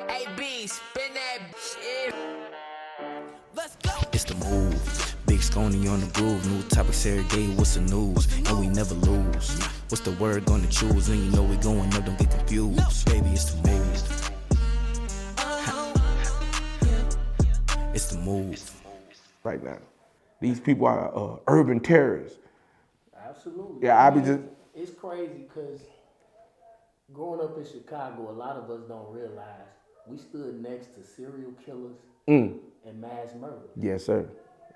AB, spin that shit. Let's go. It's the move. Big Sconey on the groove. New topics every day. What's the news? And we never lose. What's the word gonna choose? And you know we going up. Don't get confused. Baby, it's the move. It's the move. Right now, these people are urban terrorists. Absolutely. Yeah, I be just. It's crazy because growing up in Chicago, a lot of us don't realize we stood next to serial killers and mass murderers. Yes, sir.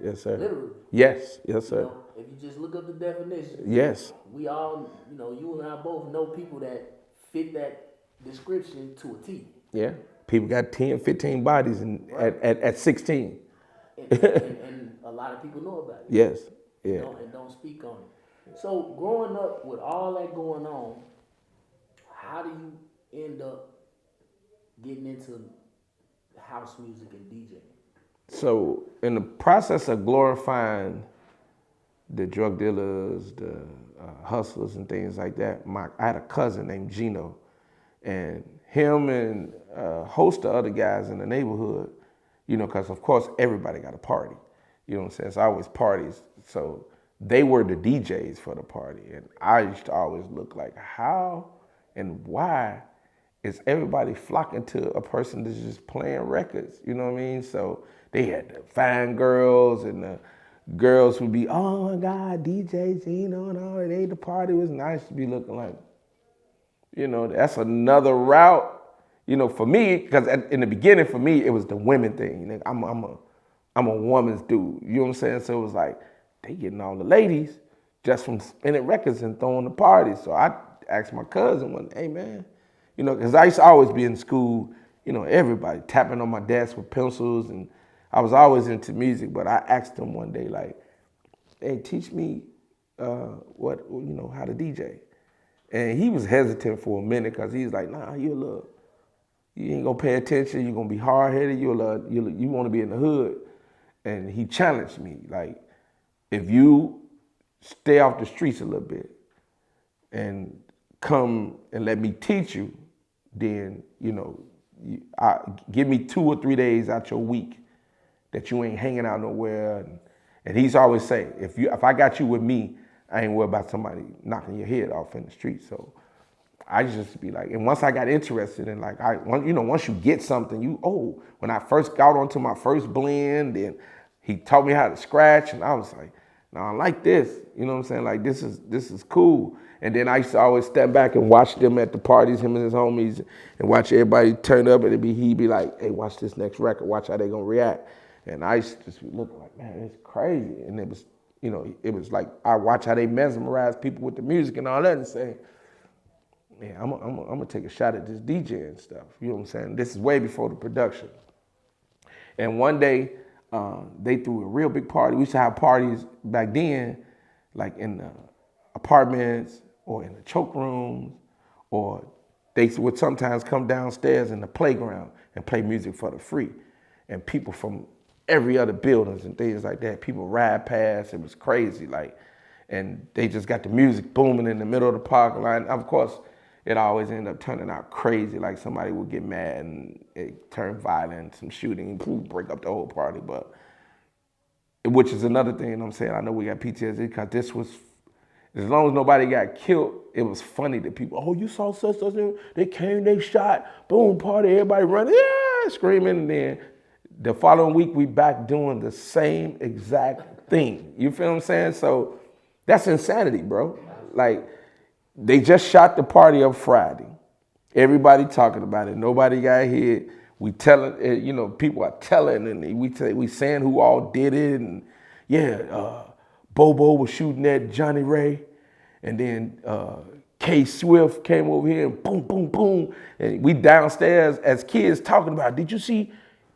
Yes, sir. Literally. Yes, yes, You sir. know, if you just look up the definition, Yes. we all, you and I both know people that fit that description to a T. Yeah. People got 10, 15 bodies at 16. And a lot of people know about it. Yes. Yeah. And don't speak on it. So growing up with all that going on, how do you end up getting into house music and DJing? So in the process of glorifying the drug dealers, the hustlers and things like that, I had a cousin named Gino, and him and a host of other guys in the neighborhood, because of course everybody got a party. You know what I'm saying? It's always parties. So they were the DJs for the party. And I used to always look like, how and why is everybody flocking to a person that's just playing records? You know what I mean? So they had the fine girls, and the girls would be, oh my God, DJ Gino and all that. The party was nice to be looking like. That's another route, for me, because in the beginning, for me, it was the women thing. I'm a woman's dude. You know what I'm saying? So it was like, they getting all the ladies just from spinning records and throwing the parties. So I asked my cousin one, hey man, because I used to always be in school, everybody tapping on my desk with pencils, and I was always into music, but I asked him one day, like, hey, teach me how to DJ. And he was hesitant for a minute because he's like, nah, you ain't gonna pay attention, you're gonna be hard-headed, you wanna be in the hood. And he challenged me, like, if you stay off the streets a little bit and come and let me teach you, then, give me 2 or 3 days out your week that you ain't hanging out nowhere. And he's always saying, if I got you with me, I ain't worried about somebody knocking your head off in the street. So I just be like, and once I got interested in, like, once you get something, when I first got onto my first blend, then he taught me how to scratch, and I was like, no, I like this. You know what I'm saying? Like, this is cool. And then I used to always step back and watch them at the parties, him and his homies, and watch everybody turn up, and he'd be like, hey, watch this next record, watch how they gonna react. And I used to just be looking like, man, it's crazy. And it was like, I watch how they mesmerize people with the music and all that, and say, man, I'm gonna take a shot at this DJ and stuff. You know what I'm saying? This is way before the production. And one day, they threw a real big party. We used to have parties back then, like in the apartments or in the choke rooms, or they would sometimes come downstairs in the playground and play music for the free. And people from every other buildings and things like that, people ride past. It was crazy, and they just got the music booming in the middle of the parking lot. Of course, it always ended up turning out crazy. Like, somebody would get mad and it turned violent, some shooting, break up the whole party. But which is another thing, I'm saying. I know we got PTSD because this was, as long as nobody got killed, it was funny to people. Oh, you saw such, they came, they shot, boom, party, everybody running, yeah, screaming. And then the following week, we back doing the same exact thing. You feel what I'm saying? So that's insanity, bro. Like, they just shot the party up Friday. Everybody talking about it. Nobody got hit. We telling, people are telling, and we saying who all did it. And yeah, Bobo was shooting at Johnny Ray, and then K Swift came over here and boom, boom, boom. And we downstairs as kids talking about, did you see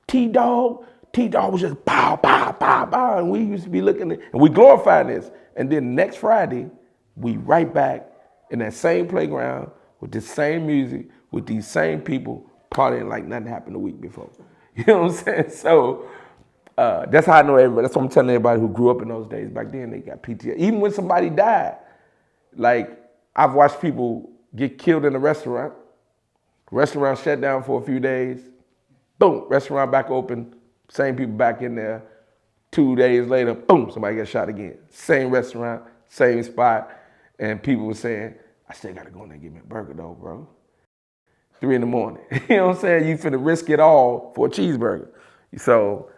T-Dog? T-Dog was just pow, pow, pow, pow. And we used to be looking at, and we glorifying this. And then next Friday, we right back in that same playground with the same music, with these same people partying like nothing happened the week before. You know what I'm saying? So that's how I know everybody. That's what I'm telling everybody who grew up in those days. Back then, they got PTSD. Even when somebody died, like, I've watched people get killed in a restaurant, Restaurant shut down for a few days. Boom, restaurant back open. Same people back in there. 2 days later, boom, somebody got shot again. Same restaurant, same spot. And people were saying, I still gotta go in there and get me a burger though, bro. 3 in the morning. You know what I'm saying? You finna risk it all for a cheeseburger. So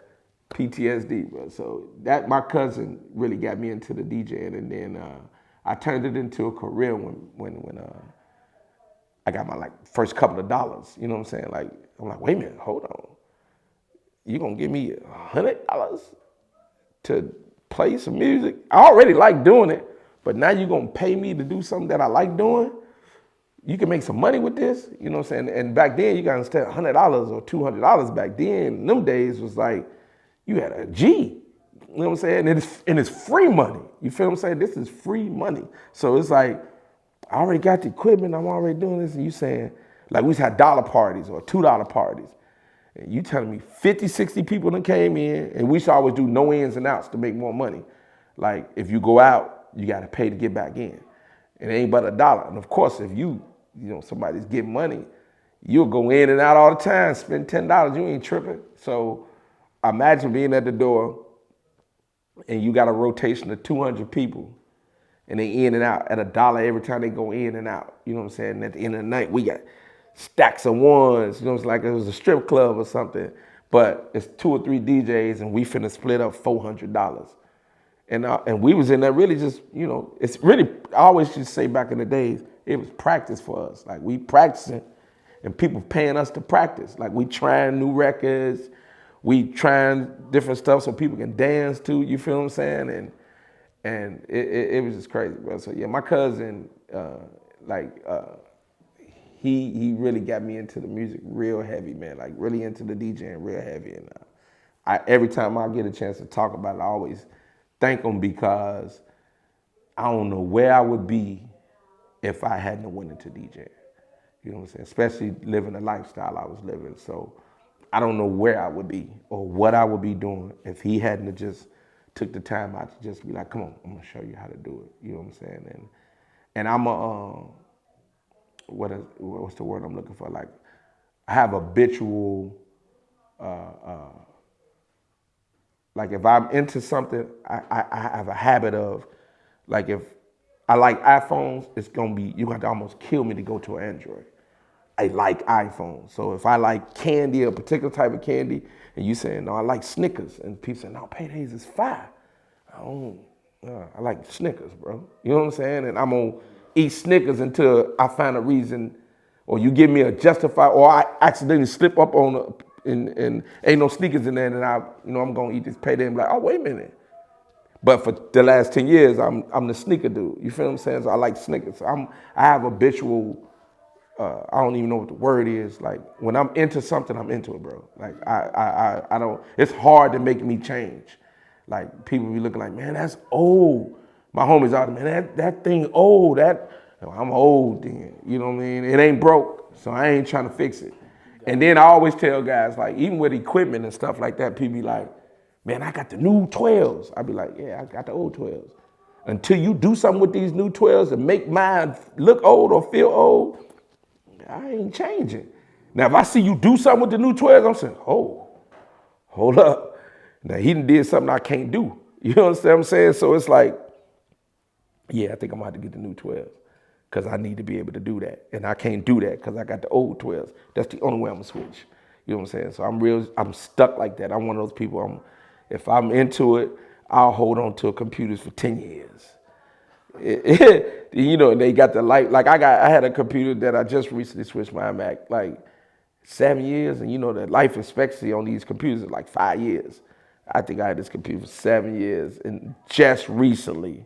PTSD, bro. So that my cousin really got me into the DJing, and then I turned it into a career when I got my like first couple of dollars. You know what I'm saying? Like I'm like, wait a minute, hold on. You gonna give me $100 to play some music? I already like doing it, but now you gonna pay me to do something that I like doing? You can make some money with this, you know what I'm saying? And back then, you got to understand $100 or $200 back then, in them days was like, you had a G, you know what I'm saying? And it's free money, you feel what I'm saying? This is free money. So it's like, I already got the equipment, I'm already doing this, and you saying, like we used to have dollar parties or $2 parties. And you telling me 50, 60 people that came in, and we used to always do no ins and outs to make more money. Like if you go out, you got to pay to get back in. It ain't but $1. And of course, if somebody's getting money, you'll go in and out all the time, spend $10, you ain't tripping. So imagine being at the door and you got a rotation of 200 people and they in and out at $1 every time they go in and out. You know what I'm saying? And at the end of the night, we got stacks of ones. You know, it's like it was a strip club or something, but it's 2 or 3 DJs and we finna split up $400. And we was in there really just, it's really, I always used to say back in the days, it was practice for us. Like we practicing and people paying us to practice. Like we trying new records, we trying different stuff so people can dance to, you feel what I'm saying? And it was just crazy, bro. So yeah, my cousin, he really got me into the music real heavy, man. Like really into the DJing real heavy. And every time I get a chance to talk about it, I always thank him because I don't know where I would be if I hadn't went into DJing. You know what I'm saying? Especially living the lifestyle I was living. So I don't know where I would be or what I would be doing if he hadn't just took the time out to just be like, come on, I'm gonna show you how to do it. You know what I'm saying? And I'm what's the word I'm looking for? Like I have habitual, like if I'm into something, I have a habit of, like if I like iPhones, it's gonna be, you got to almost kill me to go to an Android. I like iPhones. So if I like candy, a particular type of candy, and you saying, no, I like Snickers, and people say, no, Paydays is fire. I like Snickers, bro. You know what I'm saying? And I'm gonna eat Snickers until I find a reason, or you give me a justify, or I accidentally slip up on and ain't no sneakers in there, and I'm gonna eat this Payday and be like, oh, wait a minute. But for the last 10 years, I'm the sneaker dude. You feel what I'm saying? So I like Snickers. I have habitual, I don't even know what the word is. Like when I'm into something, I'm into it, bro. Like I don't, it's hard to make me change. Like people be looking like, man, that's old. My homies out there, man, that thing old. I'm old then, you know what I mean? It ain't broke, so I ain't trying to fix it. And then I always tell guys, like even with equipment and stuff like that, people be like, man, I got the new 12s. I be like, yeah, I got the old 12s. Until you do something with these new 12s and make mine look old or feel old, I ain't changing. Now, if I see you do something with the new 12s, I'm saying, oh, hold up. Now, he did something I can't do. You know what I'm saying? So it's like, yeah, I think I'm going to have to get the new 12s because I need to be able to do that. And I can't do that because I got the old 12s. That's the only way I'm going to switch. You know what I'm saying? So I'm stuck like that. I'm one of those people, if I'm into it, I'll hold on to computers for 10 years. They got the light. Like I had a computer that I just recently switched my Mac, like 7 years, and the life expectancy on these computers is like 5 years. I think I had this computer for 7 years, and just recently,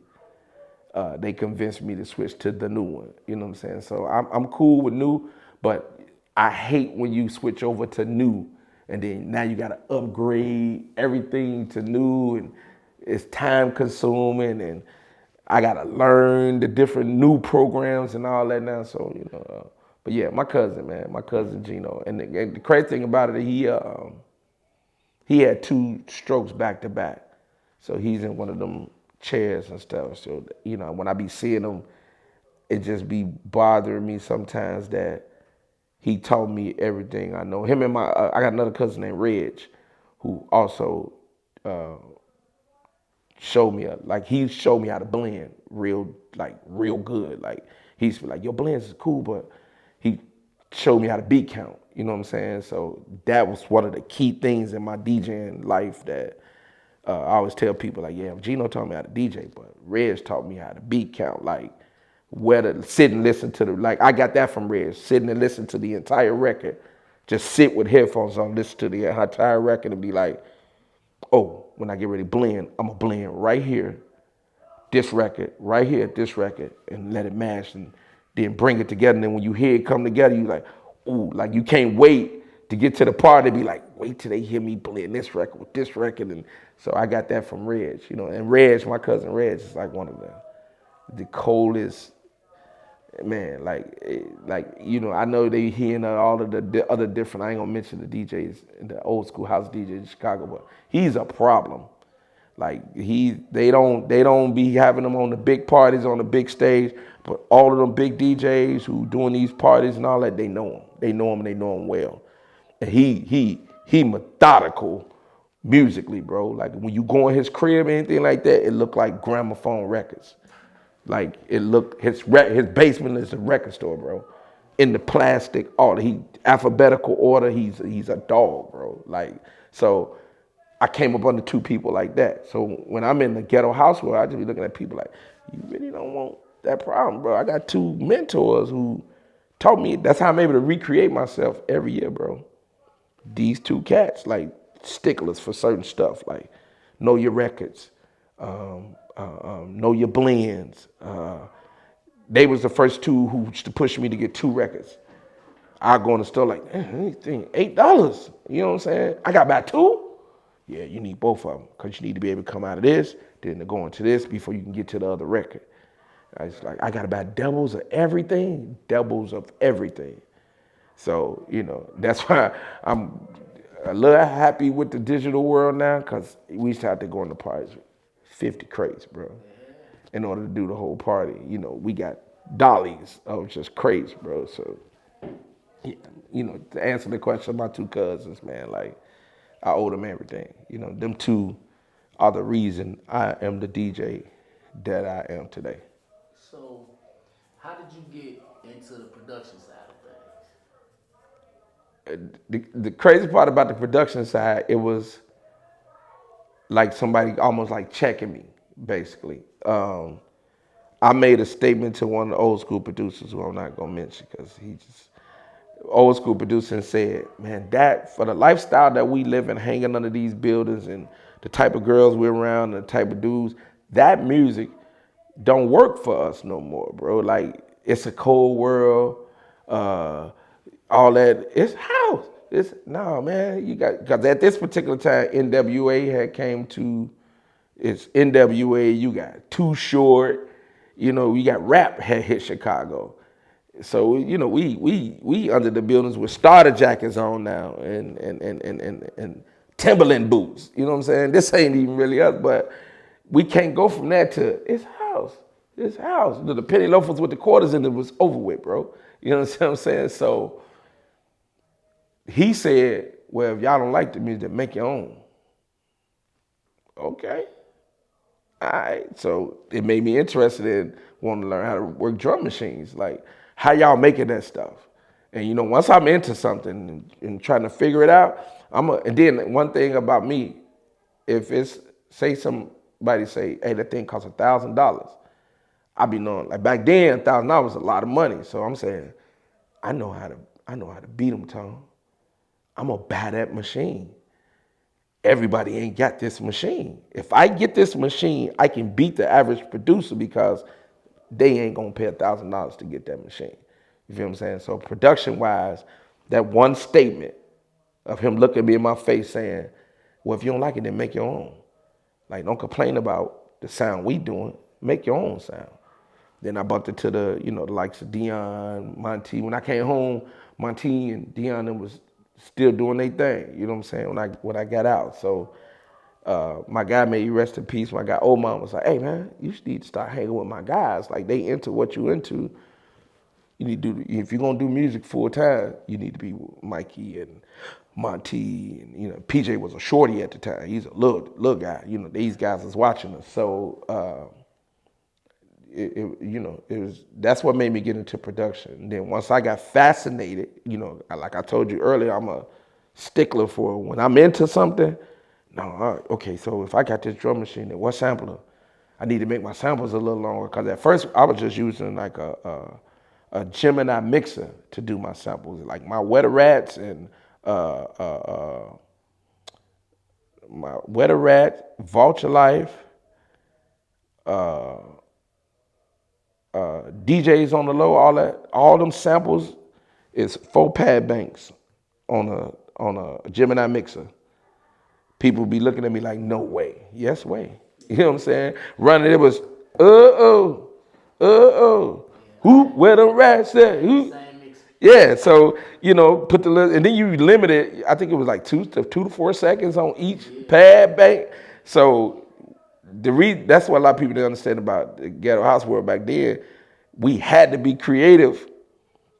they convinced me to switch to the new one. You know what I'm saying? So I'm cool with new, but I hate when you switch over to new, and then now you got to upgrade everything to new, and it's time consuming, and I got to learn the different new programs and all that now. So, but yeah, my cousin Gino. And the crazy thing about it, he had 2 strokes back to back. So he's in one of them chairs and stuff. So, when I be seeing him, it just be bothering me sometimes that he taught me everything I know. Him and I got another cousin named Reg, who also showed me he showed me how to blend real good. Like he used to be like, your blends is cool, but he showed me how to beat count. You know what I'm saying? So that was one of the key things in my DJing life that I always tell people, like, yeah, Gino taught me how to DJ, but Reg taught me how to beat count, like where to sit and listen to I got that from Reg, sitting and listen to the entire record. Just sit with headphones on, listen to the entire record and be like, oh, when I get ready to blend, I'm gonna blend right here, this record, right here, this record, and let it mash and then bring it together. And then when you hear it come together, you like, ooh, like you can't wait to get to the part. They be like, wait till they hear me blend this record with this record. And so I got that from Reg, and Reg, my cousin Reg, is like one of the coldest, man, I know they hearing all of the other different, I ain't gonna mention the DJs, the old school house DJs in Chicago, but he's a problem. Like they don't be having them on the big parties on the big stage, but all of them big DJs who doing these parties and all that, they know him. They know him and they know him well. And he methodical musically, bro. Like when you go in his crib or anything like that, it look like gramophone records. Like it look his basement is a record store, bro. In the plastic order, he alphabetical order. He's a dog, bro. Like so. I came up under two people like that. So when I'm in the ghetto household, I just be looking at people like, you really don't want that problem, bro. I got two mentors who taught me. That's how I'm able to recreate myself every year, bro. These two cats, like sticklers for certain stuff, like know your records, know your blends. They was the first two who used to push me to get two records. I go in the store like, anything, $8. You know what I'm saying? I got about two. Yeah, you need both of them because you need to be able to come out of this, then to go into this before you can get to the other record. I was like, I got about doubles of everything. So, that's why I'm a little happy with the digital world now because we used to have to go into parties with 50 crates, bro, in order to do the whole party. We got dollies of just crates, bro. So, to answer the question, my two cousins, man, like, I owe them everything. Them two are the reason I am the DJ that I am today. So, how did you get into the production side of things? The crazy part about the production side, it was like somebody almost like checking me, basically. I made a statement to one of the old school producers who I'm not gonna mention because he just old school producer and said, man, that for the lifestyle that we live in, hanging under these buildings and the type of girls we're around and the type of dudes, that music don't work for us no more, bro. Like it's a cold world, all that. It's house. Man. You got because at this particular time, NWA had came to. It's NWA. You got Too Short. We got rap had hit Chicago. So we under the buildings with starter jackets on now and Timberland boots. You know what I'm saying? This ain't even really us, but we can't go from that to it's house. It's house. The penny loafers with the quarters in it was over with, bro. You know what I'm saying? So he said, well, if y'all don't like the music, make your own. Okay. All right. So it made me interested in wanting to learn how to work drum machines. Like, how y'all making that stuff? And once I'm into something and trying to figure it out, and then one thing about me, if it's, say somebody say, hey, that thing costs $1,000, I be knowing, like back then, $1,000 was a lot of money. So I'm saying, I know how to beat them, Tom. I'm gonna buy that machine. Everybody ain't got this machine. If I get this machine, I can beat the average producer because they ain't gonna pay $1,000 to get that machine. You feel what I'm saying? So production-wise, that one statement of him looking me in my face saying, well, if you don't like it, then make your own. Like, don't complain about the sound we doing. Make your own sound. Then I bumped into the likes of Dion, Monty. When I came home, Monty and Dion was still doing their thing. You know what I'm saying? When I got out. So my guy, may he rest in peace, my guy Oman was like, hey man, you need to start hanging with my guys. Like they into what you into. You need to do, if you're gonna do music full time, you need to be with Mikey and Monty, and PJ was a shorty at the time. He's a little guy. These guys was watching us, so it was, that's what made me get into production. And then once I got fascinated, like I told you earlier, I'm a stickler for when I'm into something. No, okay, so if I got this drum machine, then what sampler? I need to make my samples a little longer, because at first I was just using like a Gemini mixer to do my samples, like my Wetter Rats and my Wetter Rat, Vulture Life, DJs on the low, all them samples is 4-pad banks on a Gemini mixer. People be looking at me like, no way. Yes way. You know what I'm saying? Running, it was, who, where the rats at? Who? Yeah, so, put the, and then you limit it, I think it was like 2 to 4 seconds on each pad bank. So that's what a lot of people didn't understand about the ghetto house world back then. We had to be creative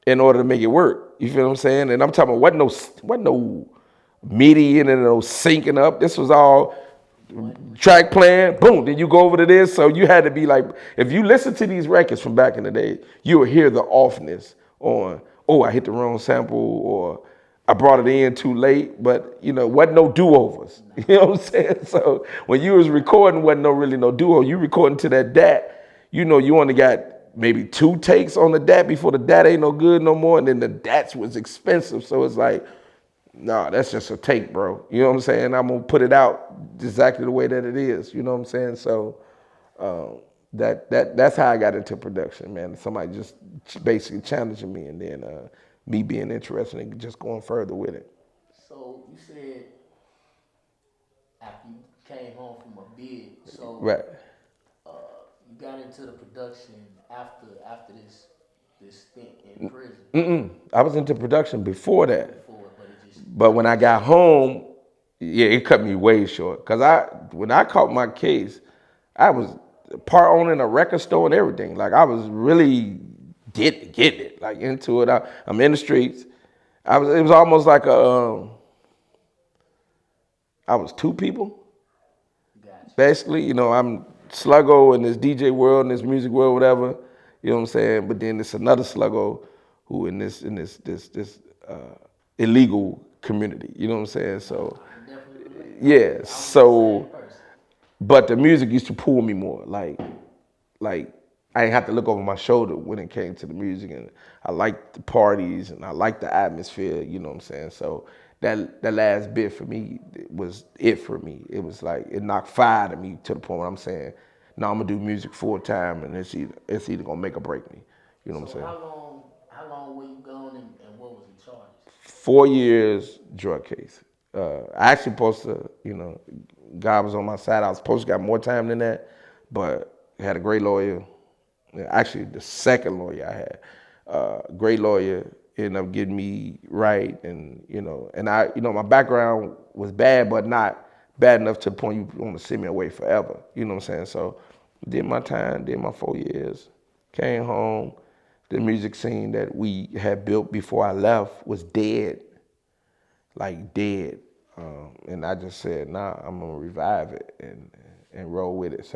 in order to make it work. You feel what I'm saying? And I'm talking about wasn't no MIDI and no syncing up. This was all track playing, boom, then you go over to this. So you had to be like, if you listen to these records from back in the day, you will hear the offness on, oh, I hit the wrong sample, or I brought it in too late, but wasn't no do-overs. You know what I'm saying? So when you was recording, wasn't really no do-over. You recording to that DAT, you only got maybe 2 takes on the DAT before the DAT ain't no good no more, and then the DATs was expensive. So it's like, nah, that's just a take, bro. You know what I'm saying? I'm gonna put it out exactly the way that it is. You know what I'm saying? So that's how I got into production, man. Somebody just basically challenging me, and then me being interested and just going further with it. So you said after you came home from a bid, so Right. You got into the production after this stint in prison. I was into production before that. Before, but it just But when I got home, yeah, it cut me way short. Cause when I caught my case, I was part owning a record store and everything. Like I was really getting it, like into it. I'm in the streets. It was almost like I was 2 people. Gotcha. Basically, I'm Slugo in this DJ world, in this music world, whatever. You know what I'm saying? But then there's another Slugo who in this illegal community. You know what I'm saying? So yeah. So, but the music used to pull me more. Like I didn't have to look over my shoulder when it came to the music, and I liked the parties and I liked the atmosphere. You know what I'm saying? So that last bit for me was it for me. It was like it knocked fire to me to the point where I'm saying, no, I'm gonna do music full time, and it's either gonna make or break me. You know what I'm saying? How long were you gone, and what was the charges? 4 years drug case. I actually supposed to, God was on my side. I was supposed to got more time than that, but I had a great lawyer. Actually, the second lawyer I had, great lawyer, ended up getting me right, and I, my background was bad, but not bad enough to the point you want to send me away forever. You know what I'm saying? So, did my time, did my 4 years, came home. The music scene that we had built before I left was dead, like dead, and I just said, nah, I'm gonna revive it and roll with it. So.